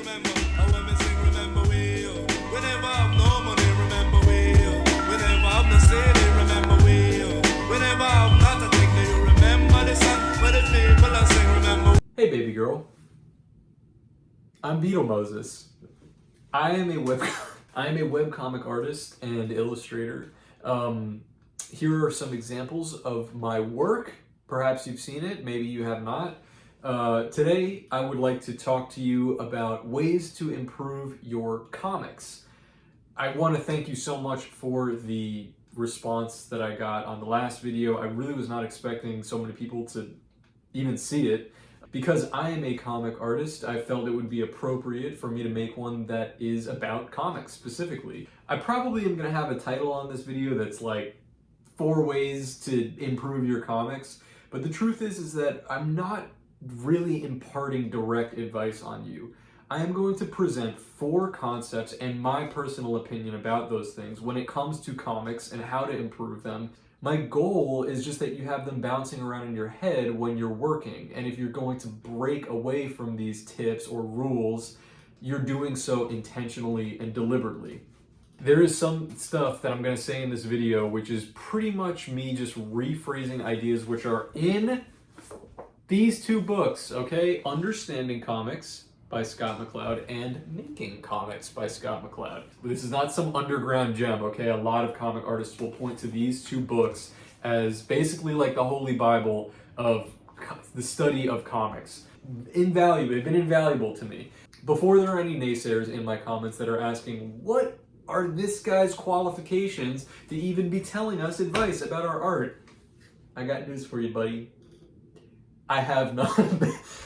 remember. And when me sing, remember we. We never have no money, remember we. We never have no city, remember we. We never have not a thing, do you remember the song where the people are sing, remember? Hey baby girl, I'm Beetle Moses. I am a webcomic artist and illustrator. Here are some examples of my work. Perhaps you've seen it, maybe you have not. Today, I would like to talk to you about ways to improve your comics. I want to thank you so much for the response that I got on the last video. I really was not expecting so many people to even see it. Because I am a comic artist, I felt it would be appropriate for me to make one that is about comics specifically. I probably am going to have a title on this video that's like 4 ways to improve your comics, but the truth is that I'm not really imparting direct advice on you. I am going to present 4 concepts and my personal opinion about those things when it comes to comics and how to improve them. My goal is just that you have them bouncing around in your head when you're working, and if you're going to break away from these tips or rules, you're doing so intentionally and deliberately. There is some stuff that I'm going to say in this video which is pretty much me just rephrasing ideas which are in these 2 books, okay? Understanding Comics by Scott McCloud and Making Comics by Scott McCloud. This is not some underground gem, okay? A lot of comic artists will point to these 2 books as basically like the holy Bible of the study of comics. Invaluable, they've been invaluable to me. Before there are any naysayers in my comments that are asking, what are this guy's qualifications to even be telling us advice about our art? I got news for you, buddy. I have none.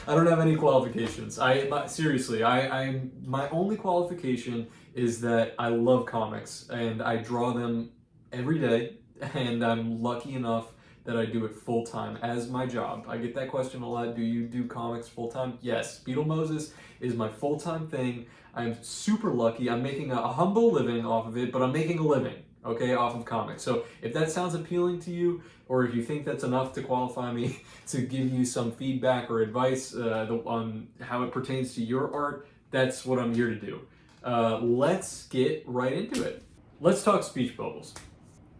I don't have any qualifications. Seriously, my only qualification is that I love comics and I draw them every day, and I'm lucky enough that I do it full time as my job. I get that question a lot. Do you do comics full time? Yes. Beetle Moses is my full-time thing. I'm super lucky. I'm making a humble living off of it, but I'm making a living, okay, off of comics. So if that sounds appealing to you, or if you think that's enough to qualify me to give you some feedback or advice on how it pertains to your art, that's what I'm here to do. Let's get right into it. Let's talk speech bubbles.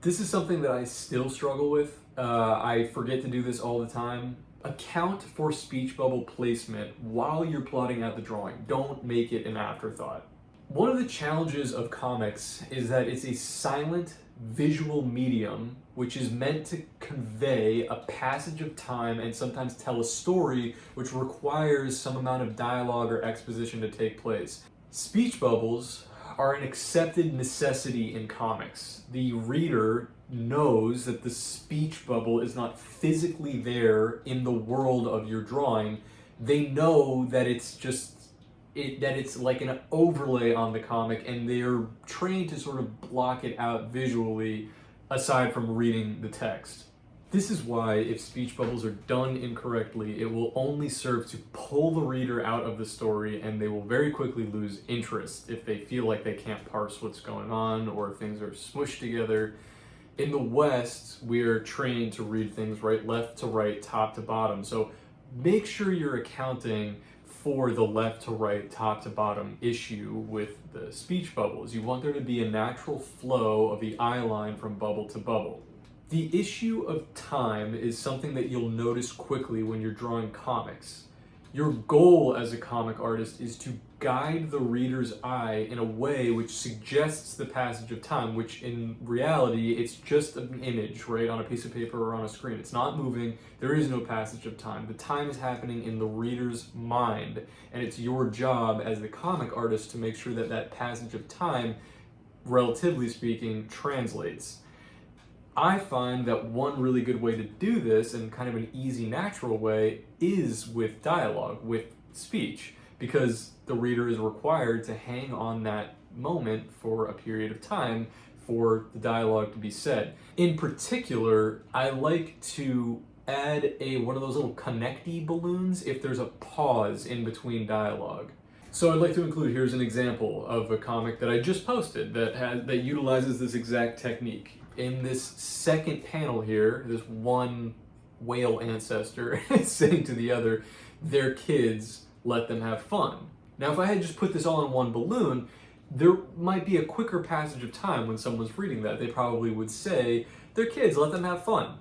This is something that I still struggle with. I forget to do this all the time. Account for speech bubble placement while you're plotting out the drawing. Don't make it an afterthought. One of the challenges of comics is that it's a silent visual medium which is meant to convey a passage of time and sometimes tell a story which requires some amount of dialogue or exposition to take place. Speech bubbles are an accepted necessity in comics. The reader knows that the speech bubble is not physically there in the world of your drawing. They know that it's just that it's like an overlay on the comic, and they're trained to sort of block it out visually aside from reading the text. This is why if speech bubbles are done incorrectly, it will only serve to pull the reader out of the story, and they will very quickly lose interest if they feel like they can't parse what's going on or things are smushed together. In the West, we are trained to read things right, left to right, top to bottom. So make sure you're accounting for the left to right, top to bottom issue with the speech bubbles. You want there to be a natural flow of the eye line from bubble to bubble. The issue of time is something that you'll notice quickly when you're drawing comics. Your goal as a comic artist is to guide the reader's eye in a way which suggests the passage of time, which in reality, it's just an image, right, on a piece of paper or on a screen. It's not moving. There is no passage of time. The time is happening in the reader's mind, and it's your job as the comic artist to make sure that that passage of time, relatively speaking, translates. I find that one really good way to do this, and kind of an easy, natural way, is with dialogue, with speech, because the reader is required to hang on that moment for a period of time for the dialogue to be said. In particular, I like to add one of those little connecty balloons if there's a pause in between dialogue. So I'd like to include, here's an example of a comic that I just posted that utilizes this exact technique. In this second panel here, this one whale ancestor is saying to the other, their kids, let them have fun. Now, if I had just put this all in one balloon, there might be a quicker passage of time when someone's reading that. They probably would say, they're kids, let them have fun.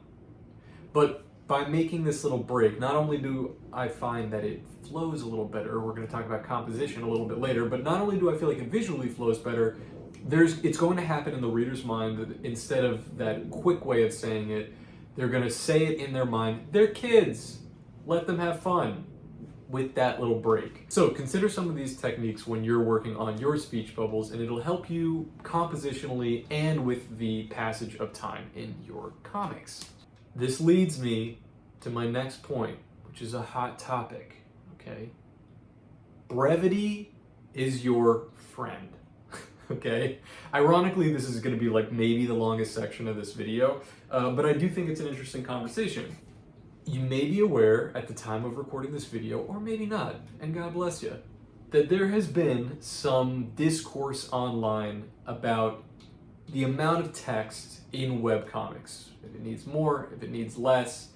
But by making this little break, not only do I find that it flows a little better, we're going to talk about composition a little bit later, but not only do I feel like it visually flows better, it's going to happen in the reader's mind that instead of that quick way of saying it, they're going to say it in their mind, they're kids, let them have fun, with that little break. So consider some of these techniques when you're working on your speech bubbles, and it'll help you compositionally and with the passage of time in your comics. This leads me to my next point, which is a hot topic, okay? Brevity is your friend, okay? Ironically, this is gonna be like maybe the longest section of this video, but I do think it's an interesting conversation. You may be aware at the time of recording this video, or maybe not, and God bless you, that there has been some discourse online about the amount of text in webcomics. If it needs more, if it needs less.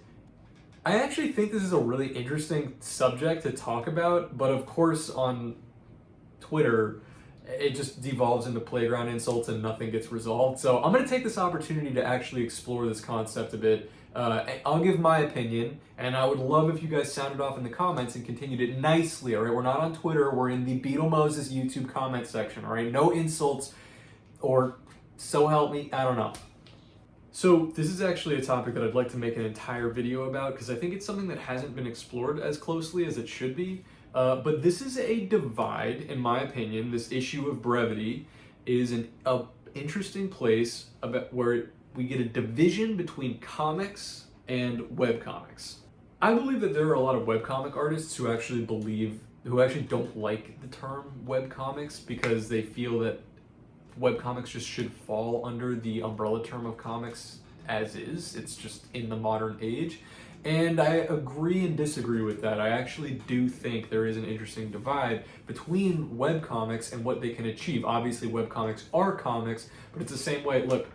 I actually think this is a really interesting subject to talk about, but of course on Twitter, it just devolves into playground insults and nothing gets resolved. So I'm going to take this opportunity to actually explore this concept a bit. I'll give my opinion, and I would love if you guys sounded off in the comments and continued it nicely, all right? We're not on Twitter, we're in the Beetle Moses YouTube comment section, all right? No insults, or so help me, I don't know. So this is actually a topic that I'd like to make an entire video about, because I think it's something that hasn't been explored as closely as it should be. But this is a divide, in my opinion. This issue of brevity is an interesting place about where we get a division between comics and webcomics. I believe that there are a lot of webcomic artists who actually don't like the term webcomics because they feel that webcomics just should fall under the umbrella term of comics as is. It's just in the modern age. And I agree and disagree with that. I actually do think there is an interesting divide between webcomics and what they can achieve. Obviously, webcomics are comics, but it's the same way. Look,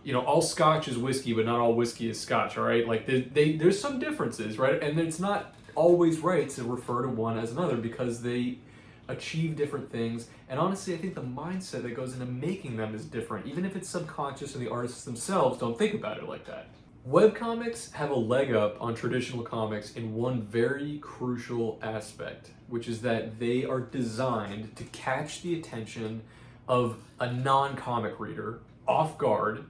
you know, all scotch is whiskey, but not all whiskey is scotch, all right? Like, there's some differences, right? And it's not always right to refer to one as another because they achieve different things. And honestly, I think the mindset that goes into making them is different, even if it's subconscious and the artists themselves don't think about it like that. Webcomics have a leg up on traditional comics in one very crucial aspect, which is that they are designed to catch the attention of a non-comic reader off guard,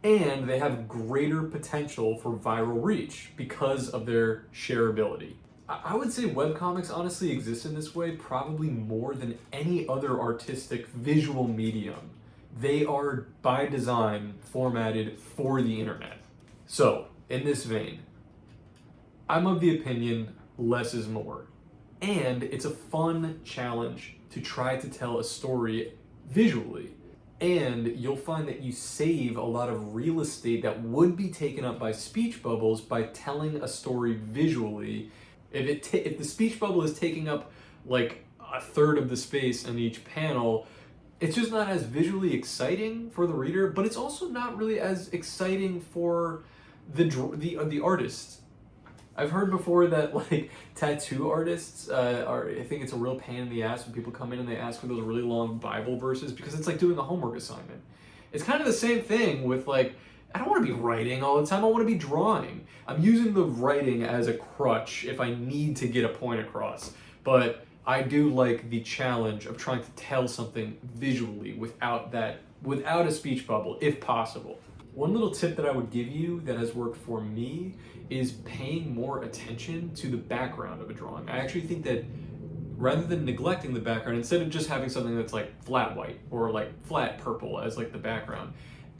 and they have greater potential for viral reach because of their shareability. I would say webcomics honestly exist in this way probably more than any other artistic visual medium. They are, by design, formatted for the internet. So, in this vein, I'm of the opinion less is more. And it's a fun challenge to try to tell a story visually. And you'll find that you save a lot of real estate that would be taken up by speech bubbles by telling a story visually. If the speech bubble is taking up like a third of the space in each panel, it's just not as visually exciting for the reader, but it's also not really as exciting for the artist. I've heard before that like tattoo artists I think it's a real pain in the ass when people come in and they ask for those really long Bible verses because it's like doing a homework assignment. It's kind of the same thing with like, I don't want to be writing all the time, I want to be drawing. I'm using the writing as a crutch if I need to get a point across, but I do like the challenge of trying to tell something visually without a speech bubble, if possible. One little tip that I would give you that has worked for me is paying more attention to the background of a drawing. I actually think that rather than neglecting the background, instead of just having something that's like flat white or like flat purple as like the background,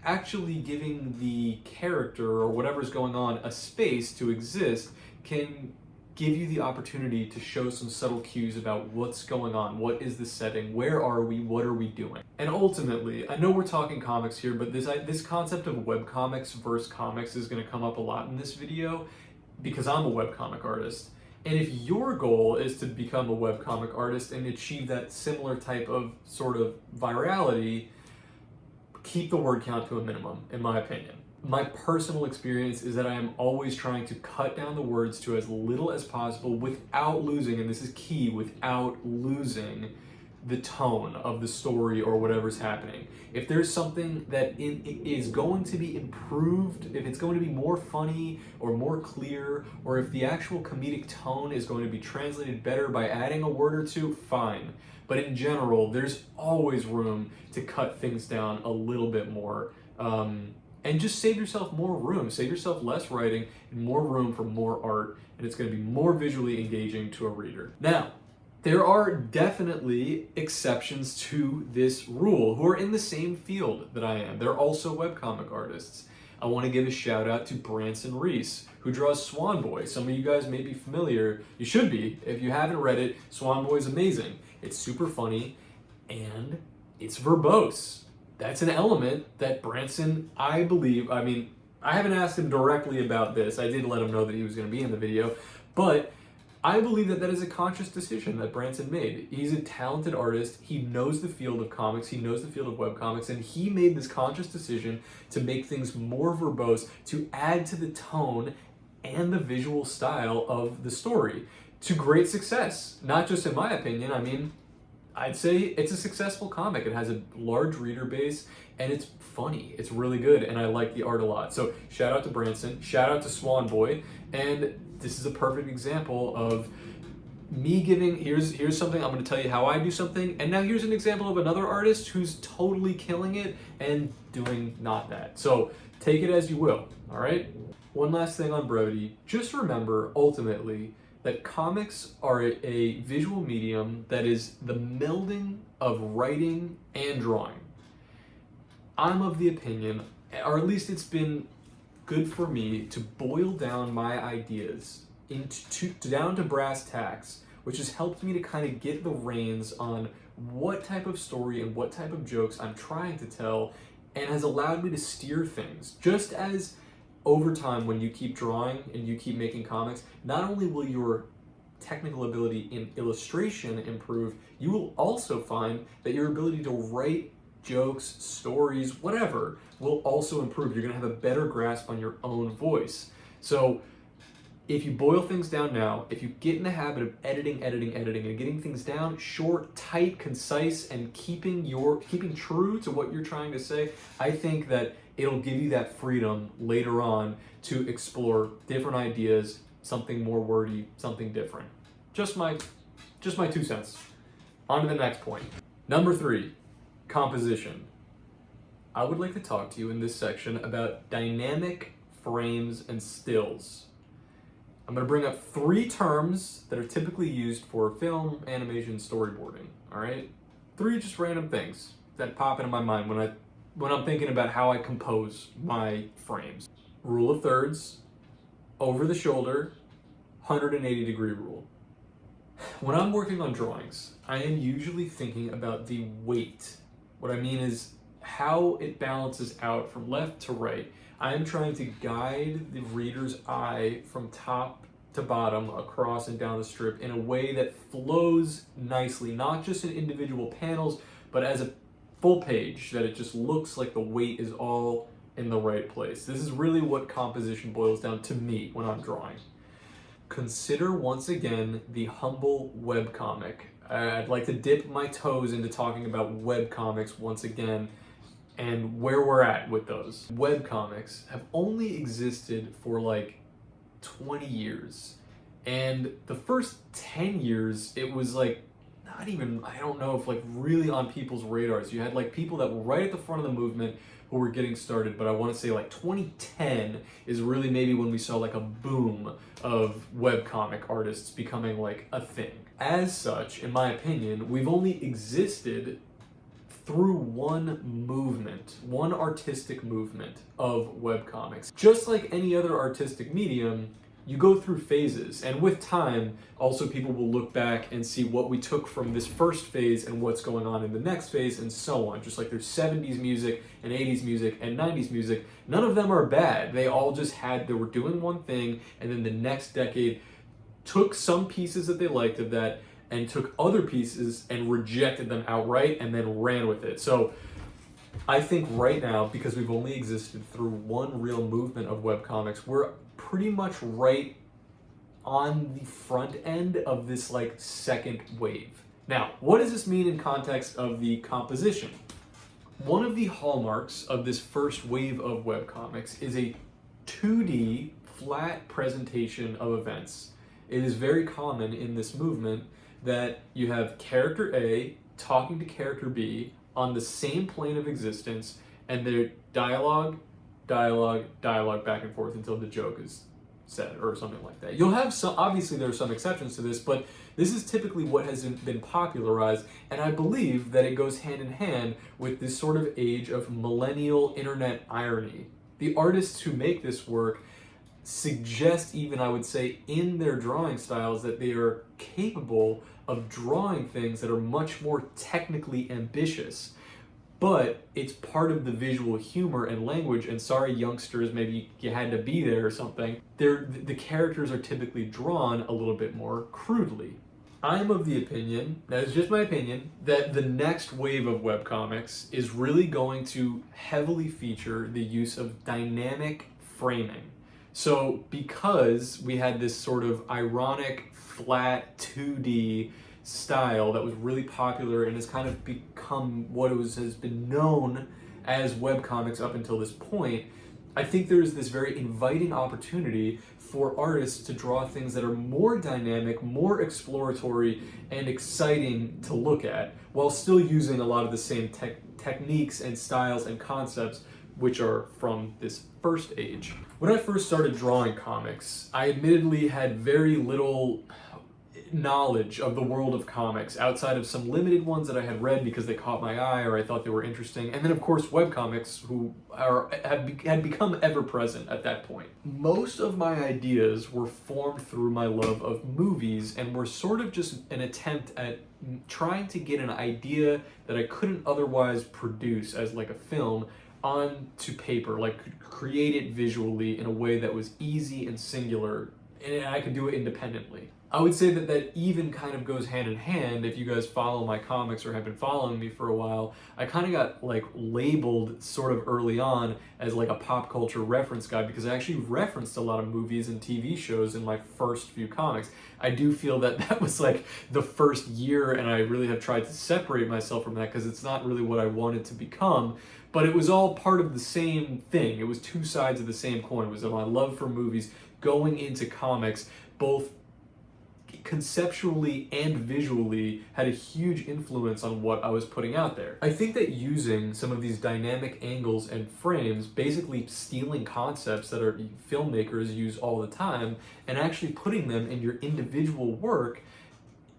actually giving the character or whatever's going on a space to exist can give you the opportunity to show some subtle cues about what's going on, what is the setting, where are we, what are we doing. And ultimately, I know we're talking comics here, but this concept of webcomics versus comics is going to come up a lot in this video because I'm a webcomic artist. And if your goal is to become a webcomic artist and achieve that similar type of sort of virality, keep the word count to a minimum, in my opinion. My personal experience is that I am always trying to cut down the words to as little as possible without losing, and this is key, without losing the tone of the story or whatever's happening. If there's something that is going to be improved, if it's going to be more funny or more clear, or if the actual comedic tone is going to be translated better by adding a word or two, fine. But in general, there's always room to cut things down a little bit more. And just save yourself more room, save yourself less writing and more room for more art, and it's going to be more visually engaging to a reader. Now, there are definitely exceptions to this rule who are in the same field that I am. They're also webcomic artists. I want to give a shout out to Branson Reese, who draws Swan Boy. Some of you guys may be familiar. You should be. If you haven't read it, Swan Boy is amazing. It's super funny and it's verbose. That's an element that Branson, I believe, I mean, I haven't asked him directly about this. I did let him know that he was going to be in the video, but I believe that that is a conscious decision that Branson made. He's a talented artist. He knows the field of comics. He knows the field of webcomics, and he made this conscious decision to make things more verbose, to add to the tone and the visual style of the story to great success. Not just in my opinion. I mean, I'd say it's a successful comic. It has a large reader base and it's funny. It's really good and I like the art a lot. So shout out to Branson, shout out to Swan Boy, and this is a perfect example of me giving, here's something, I'm going to tell you how I do something, and now here's an example of another artist who's totally killing it and doing not that. So take it as you will, all right? One last thing on brevity, just remember ultimately that comics are a visual medium that is the melding of writing and drawing. I'm of the opinion, or at least it's been good for me, to boil down my ideas down to brass tacks, which has helped me to kind of get the reins on what type of story and what type of jokes I'm trying to tell, and has allowed me to steer things. Just as over time, when you keep drawing and you keep making comics, not only will your technical ability in illustration improve, you will also find that your ability to write jokes, stories, whatever, will also improve. You're going to have a better grasp on your own voice. So if you boil things down now, if you get in the habit of editing, and getting things down short, tight, concise, and keeping true to what you're trying to say, I think that it'll give you that freedom later on to explore different ideas, something more wordy, something different. Just my 2 cents. On to the next point. Number 3, composition. I would like to talk to you in this section about dynamic frames and stills. I'm going to bring up 3 terms that are typically used for film, animation, storyboarding, all right? 3 just random things that pop into my mind when I'm thinking about how I compose my frames. Rule of thirds, over the shoulder, 180-degree rule. When I'm working on drawings, I am usually thinking about the weight. What I mean is how it balances out from left to right. I am trying to guide the reader's eye from top to bottom, across and down the strip, in a way that flows nicely, not just in individual panels, but as a full page, that it just looks like the weight is all in the right place. This is really what composition boils down to me when I'm drawing. Consider once again the humble webcomic. I'd like to dip my toes into talking about webcomics once again and where we're at with those. Webcomics have only existed for like 20 years. And the first 10 years, it was like not even, I don't know if like really on people's radars. You had like people that were right at the front of the movement who were getting started, but I want to say like 2010 is really maybe when we saw like a boom of webcomic artists becoming like a thing. As such, in my opinion, we've only existed through one movement, one artistic movement of webcomics. Just like any other artistic medium, you go through phases, and with time, also people will look back and see what we took from this first phase and what's going on in the next phase, and so on. Just like there's 70s music and 80s music and 90s music, none of them are bad. They all just they were doing one thing, and then the next decade took some pieces that they liked of that and took other pieces and rejected them outright and then ran with it. So I think right now, because we've only existed through one real movement of webcomics, we're pretty much right on the front end of this like second wave. Now, what does this mean in context of the composition? One of the hallmarks of this first wave of webcomics is a 2D flat presentation of events. It is very common in this movement that you have character A talking to character B on the same plane of existence, and their dialogue back and forth until the joke is said or something like that. You'll have some, obviously there are some exceptions to this, but this is typically what has been popularized, and I believe that it goes hand in hand with this sort of age of millennial internet irony. The artists who make this work suggest, even I would say, in their drawing styles that they are capable of drawing things that are much more technically ambitious, but it's part of the visual humor and language. And sorry, youngsters, maybe you had to be there or something. The characters are typically drawn a little bit more crudely. I'm of the opinion, that is just my opinion, that the next wave of webcomics is really going to heavily feature the use of dynamic framing. So because we had this sort of ironic, flat 2D style that was really popular and has kind of become what has been known as webcomics up until this point, I think there's this very inviting opportunity for artists to draw things that are more dynamic, more exploratory, and exciting to look at, while still using a lot of the same techniques and styles and concepts which are from this first age. When I first started drawing comics, I admittedly had very little knowledge of the world of comics outside of some limited ones that I had read because they caught my eye or I thought they were interesting, and then of course webcomics, who had become ever present at that point. Most of my ideas were formed through my love of movies and were sort of just an attempt at trying to get an idea that I couldn't otherwise produce as like a film onto paper, like create it visually in a way that was easy and singular, and I could do it independently. I would say that even kind of goes hand in hand. If you guys follow my comics or have been following me for a while, I kind of got like labeled sort of early on as like a pop culture reference guy because I actually referenced a lot of movies and TV shows in my first few comics. I do feel that that was like the first year, and I really have tried to separate myself from that because it's not really what I wanted to become, but it was all part of the same thing. It was two sides of the same coin. It was my love for movies going into comics, both conceptually and visually, had a huge influence on what I was putting out there. I think that using some of these dynamic angles and frames, basically stealing concepts that our filmmakers use all the time and actually putting them in your individual work,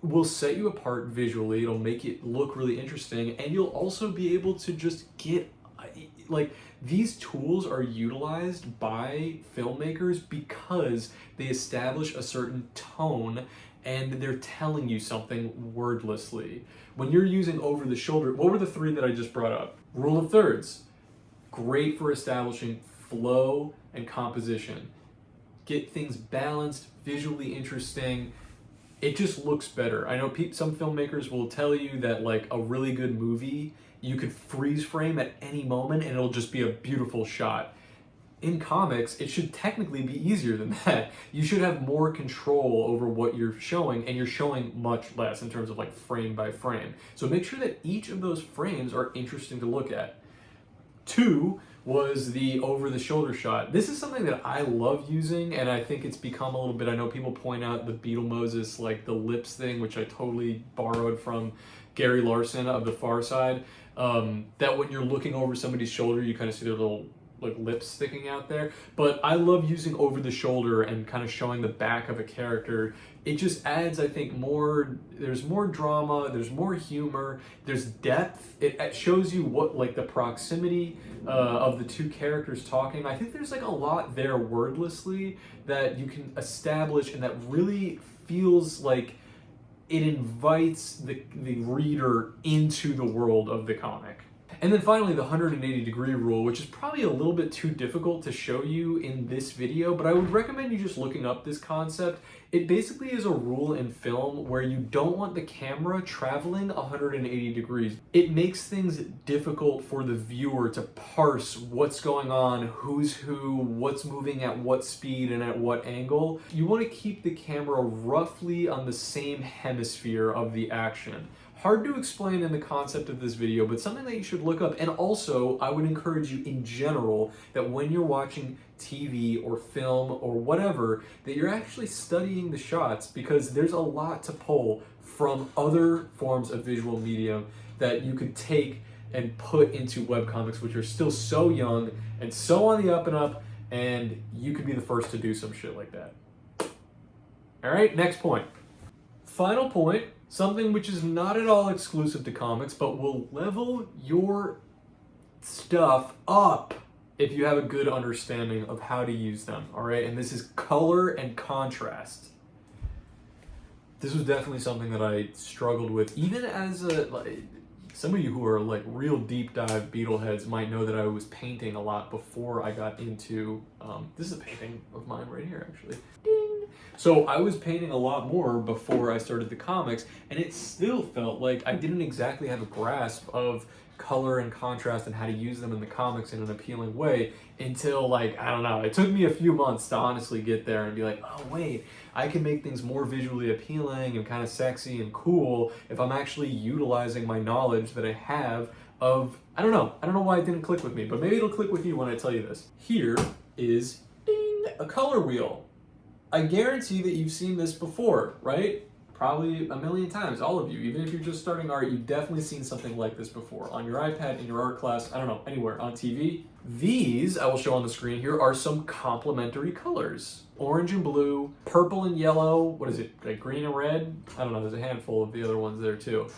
will set you apart visually. It'll make it look really interesting, and you'll also be able to just get like, these tools are utilized by filmmakers because they establish a certain tone and they're telling you something wordlessly. When you're using over the shoulder, what were the three that I just brought up? Rule of thirds, great for establishing flow and composition. Get things balanced, visually interesting. It just looks better. I know some filmmakers will tell you that like a really good movie, you could freeze frame at any moment and it'll just be a beautiful shot. In comics, it should technically be easier than that. You should have more control over what you're showing, and you're showing much less in terms of like frame by frame. So make sure that each of those frames are interesting to look at. 2 was the over-the-shoulder shot. This is something that I love using, and I think it's become a little bit, I know people point out the Beetlejuice, like the lips thing, which I totally borrowed from Gary Larson of The Far Side, that when you're looking over somebody's shoulder, you kind of see their little like lips sticking out there. But I love using over the shoulder and kind of showing the back of a character. It just adds, I think, there's more drama, there's more humor, there's depth. It shows you what, like, the proximity of the two characters talking. I think there's like a lot there wordlessly that you can establish, and that really feels like it invites the reader into the world of the comic. And then finally, the 180 degree rule, which is probably a little bit too difficult to show you in this video, but I would recommend you just looking up this concept. It basically is a rule in film where you don't want the camera traveling 180 degrees. It makes things difficult for the viewer to parse what's going on, who's who, what's moving at what speed and at what angle. You want to keep the camera roughly on the same hemisphere of the action. Hard to explain in the concept of this video, but something that you should look up. And also, I would encourage you in general that when you're watching TV or film or whatever, that you're actually studying the shots, because there's a lot to pull from other forms of visual media that you could take and put into webcomics, which are still so young and so on the up and up, and you could be the first to do some shit like that. All right, next point. Final point. Something which is not at all exclusive to comics, but will level your stuff up if you have a good understanding of how to use them, all right? And this is color and contrast. This was definitely something that I struggled with, even as some of you who are like real deep dive Beetleheads might know that I was painting a lot before I got into, this is a painting of mine right here, actually. Ding! So I was painting a lot more before I started the comics, and it still felt like I didn't exactly have a grasp of color and contrast and how to use them in the comics in an appealing way until, like, I don't know, it took me a few months to honestly get there and be like, oh wait, I can make things more visually appealing and kind of sexy and cool if I'm actually utilizing my knowledge that I have of, I don't know why it didn't click with me, but maybe it'll click with you when I tell you this. Here is, ding, a color wheel. I guarantee that you've seen this before, right? Probably a million times, all of you. Even if you're just starting art, you've definitely seen something like this before. On your iPad, in your art class, I don't know, anywhere, on TV. These, I will show on the screen here, are some complementary colors. Orange and blue, purple and yellow, what is it, like green and red? I don't know, there's a handful of the other ones there too.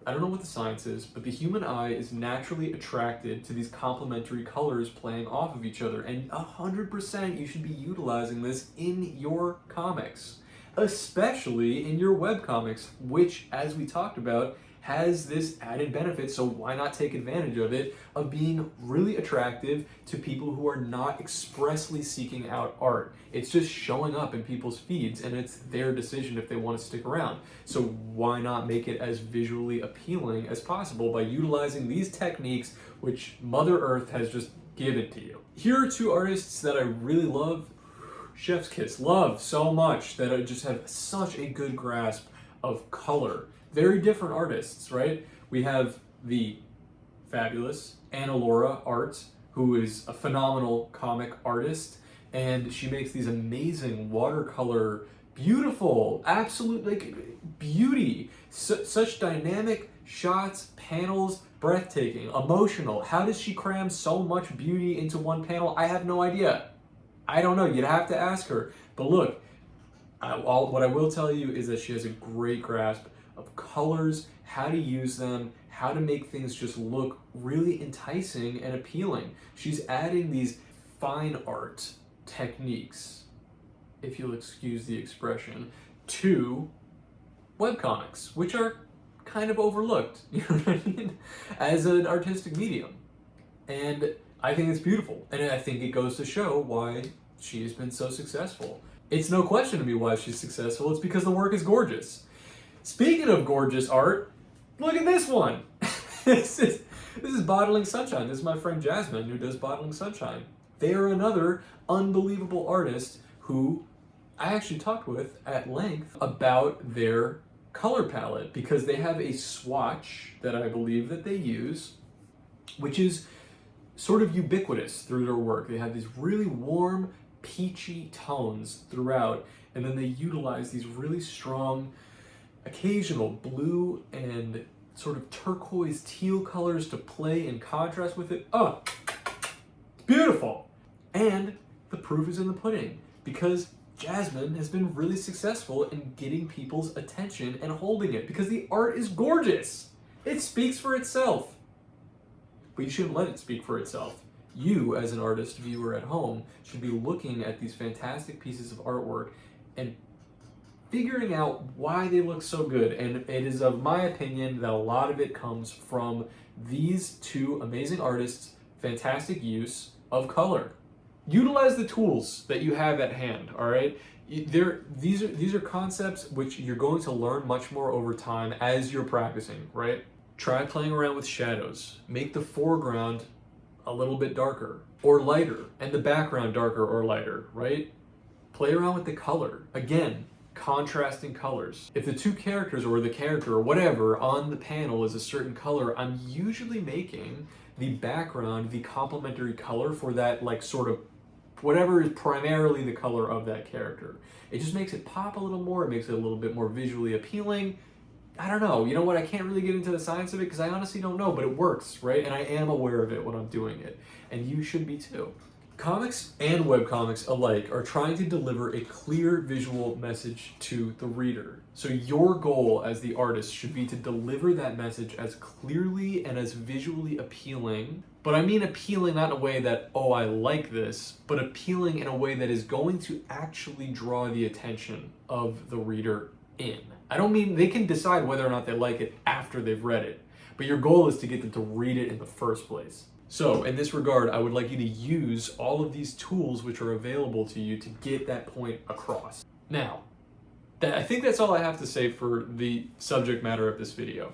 I don't know what the science is, but the human eye is naturally attracted to these complementary colors playing off of each other, and 100% you should be utilizing this in your comics, especially in your webcomics, which, as we talked about, has this added benefit, so why not take advantage of it, of being really attractive to people who are not expressly seeking out art. It's just showing up in people's feeds, and it's their decision if they want to stick around. So why not make it as visually appealing as possible by utilizing these techniques which Mother Earth has just given to you. Here are two artists that I really love, chef's kiss, love so much, that I just have such a good grasp of color. Very different artists, right? We have the fabulous Anna Laura Art, who is a phenomenal comic artist, and she makes these amazing watercolor, beautiful, absolute like beauty, such dynamic shots, panels, breathtaking, emotional. How does she cram so much beauty into one panel? I have no idea. I don't know, you'd have to ask her. But look, what I will tell you is that she has a great grasp of colors, how to use them, how to make things just look really enticing and appealing. She's adding these fine art techniques, if you'll excuse the expression, to webcomics, which are kind of overlooked, you know what I mean, as an artistic medium. And I think it's beautiful, and I think it goes to show why she has been so successful. It's no question to me why she's successful, it's because the work is gorgeous. Speaking of gorgeous art, look at this one. This is Bottling Sunshine. This is my friend Jasmine, who does Bottling Sunshine. They are another unbelievable artist who I actually talked with at length about their color palette, because they have a swatch that I believe that they use, which is sort of ubiquitous through their work. They have these really warm, peachy tones throughout, and then they utilize these really strong, occasional blue and sort of turquoise teal colors to play in contrast with it. Oh, it's beautiful. And the proof is in the pudding, because Jasmine has been really successful in getting people's attention and holding it, because the art is gorgeous. It speaks for itself. But you shouldn't let it speak for itself. You, as an artist viewer at home, should be looking at these fantastic pieces of artwork and figuring out why they look so good. And it is of my opinion that a lot of it comes from these two amazing artists' fantastic use of color. Utilize the tools that you have at hand, all right? These are concepts which you're going to learn much more over time as you're practicing, right? Try playing around with shadows. Make the foreground a little bit darker or lighter and the background darker or lighter, right? Play around with the color. Again, contrasting colors. If the two characters or the character or whatever on the panel is a certain color, I'm usually making the background the complementary color for that, like, sort of whatever is primarily the color of that character. It just makes it pop a little more. It makes it a little bit more visually appealing. I don't know. You know what? I can't really get into the science of it because I honestly don't know, but it works, right? And I am aware of it when I'm doing it. And you should be too. Comics and webcomics alike are trying to deliver a clear visual message to the reader. So your goal as the artist should be to deliver that message as clearly and as visually appealing. But I mean appealing not in a way that, oh, I like this, but appealing in a way that is going to actually draw the attention of the reader in. I don't mean they can decide whether or not they like it after they've read it, but your goal is to get them to read it in the first place. So in this regard, I would like you to use all of these tools which are available to you to get that point across. Now, I think that's all I have to say for the subject matter of this video.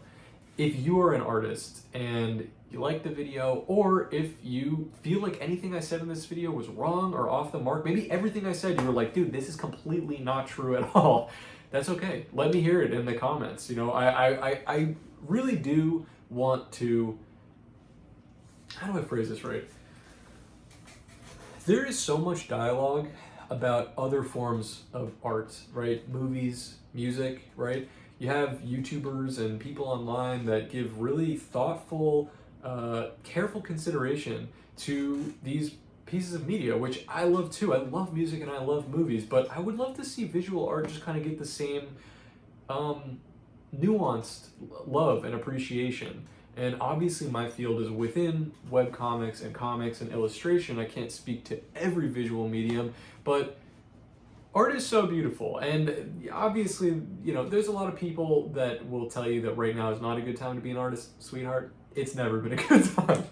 If you are an artist and you like the video, or if you feel like anything I said in this video was wrong or off the mark, maybe everything I said you were like, dude, this is completely not true at all. That's okay. Let me hear it in the comments. You know, I really do want to, how do I phrase this right? There is so much dialogue about other forms of art, right? Movies, music, right? You have YouTubers and people online that give really thoughtful, careful consideration to these pieces of media, which I love too. I love music and I love movies, but I would love to see visual art just kind of get the same nuanced love and appreciation. And obviously my field is within webcomics and comics and illustration. I can't speak to every visual medium, but art is so beautiful. And obviously, you know, there's a lot of people that will tell you that right now is not a good time to be an artist, sweetheart. It's never been a good time.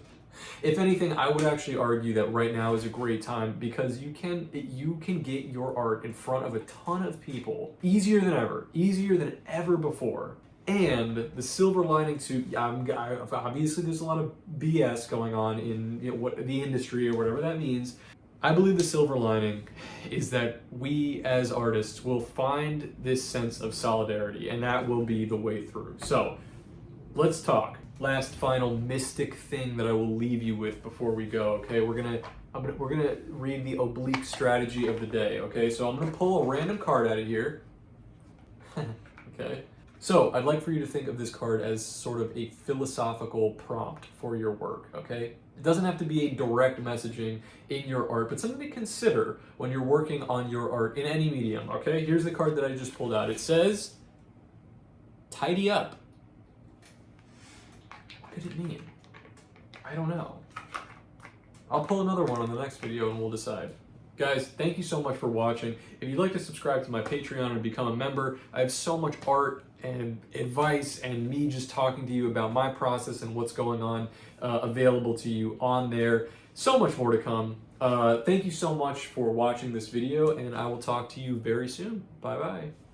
If anything, I would actually argue that right now is a great time because you can get your art in front of a ton of people easier than ever before. And the silver lining to, obviously there's a lot of BS going on in, you know, what the industry or whatever that means. I believe the silver lining is that we as artists will find this sense of solidarity, and that will be the way through. So let's talk. Last final mystic thing that I will leave you with before we go. Okay, we're gonna read the oblique strategy of the day. Okay, so I'm gonna pull a random card out of here. Okay. So I'd like for you to think of this card as sort of a philosophical prompt for your work, okay? It doesn't have to be a direct messaging in your art, but something to consider when you're working on your art in any medium, okay? Here's the card that I just pulled out. It says, tidy up. What could it mean? I don't know. I'll pull another one on the next video and we'll decide. Guys, thank you so much for watching. If you'd like to subscribe to my Patreon and become a member, I have so much art and advice and me just talking to you about my process and what's going on available to you on there. So much more to come. Thank you so much for watching this video, and I will talk to you very soon. Bye-bye.